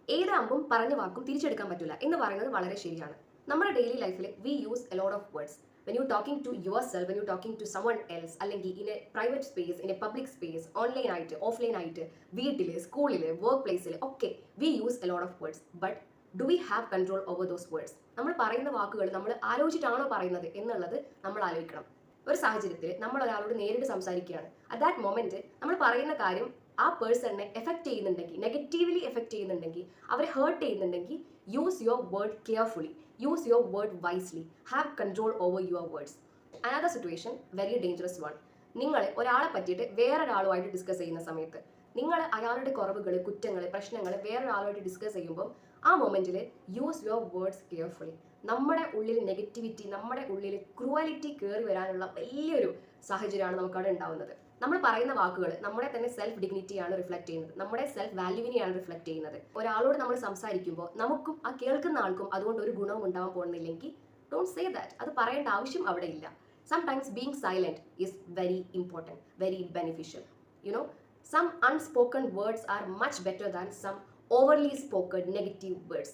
ഏത് അമ്പും പറഞ്ഞ വാക്കും തിരിച്ചെടുക്കാൻ പറ്റില്ല എന്ന് പറയുന്നത് വളരെ ശരിയാണ്. നമ്മുടെ ഡെയിലി ലൈഫിൽ we use a lot of words. When you talking to yourself, when you talking to someone else, അല്ലെങ്കിൽ in a private space, in a public space, online ആയിട്ട് ഓഫ്ലൈൻ ആയിട്ട്, വീട്ടിൽ, സ്കൂളിൽ, വർക്ക് പ്ലേസിൽ ഒക്കെ we use a lot of words. But do we have control over those words? നമ്മൾ പറയുന്ന വാക്കുകൾ നമ്മൾ ആലോചിച്ചിട്ടാണോ പറയുന്നത് എന്നുള്ളത് നമ്മൾ ആലോചിക്കണം. ഒരു സാഹചര്യത്തിൽ നമ്മൾ ഒരാളോട് നേരിട്ട് സംസാരിക്കുകയാണ്. അറ്റ് ദാറ്റ് മൊമെന്റ് നമ്മൾ പറയുന്ന കാര്യം ആ പേഴ്സണിനെ എഫക്ട് ചെയ്യുന്നുണ്ടെങ്കിൽ, നെഗറ്റീവ്ലി എഫക്ട് ചെയ്യുന്നുണ്ടെങ്കിൽ, അവരെ ഹേർട്ട് ചെയ്യുന്നുണ്ടെങ്കിൽ, use your word carefully, use your word wisely, have control over your words. Another situation, very dangerous one. നിങ്ങൾ ഒരാളെ പറ്റിയിട്ട് വേറൊരാളുമായിട്ട് ഡിസ്കസ് ചെയ്യുന്ന സമയത്ത് നിങ്ങൾ അയാളുടെ കുറവുകൾ, കുറ്റങ്ങൾ, പ്രശ്നങ്ങൾ വേറൊരാളുമായിട്ട് ഡിസ്കസ് ചെയ്യുമ്പോൾ ആ മൊമെന്റിൽ യൂസ് യുവർ വേർഡ്സ് കെയർഫുള്ളി. നമ്മുടെ ഉള്ളിൽ നെഗറ്റിവിറ്റി, നമ്മുടെ ഉള്ളിൽ ക്രൂവലിറ്റി കയറി വരാനുള്ള വലിയൊരു സാഹചര്യമാണ് നമുക്കവിടെ ഉണ്ടാവുന്നത്. നമ്മൾ പറയുന്ന വാക്കുകൾ നമ്മുടെ തന്നെ സെൽഫ് ഡിഗ്നിറ്റിയാണ് റിഫ്ലക്ട് ചെയ്യുന്നത്, നമ്മുടെ സെൽഫ് വാല്യൂവിനെയാണ് റിഫ്ലക്ട് ചെയ്യുന്നത്. ഒരാളോട് നമ്മൾ സംസാരിക്കുമ്പോൾ നമുക്കും ആ കേൾക്കുന്ന ആൾക്കും അതുകൊണ്ട് ഒരു ഗുണവും ഉണ്ടാവാൻ പോകുന്നില്ലെങ്കിൽ ഡോണ്ട് സേ ദാറ്റ്. അത് പറയേണ്ട ആവശ്യം അവിടെ ഇല്ല. Sometimes being silent is very important, very beneficial. You know, some unspoken words are much better than some overly spoken negative words.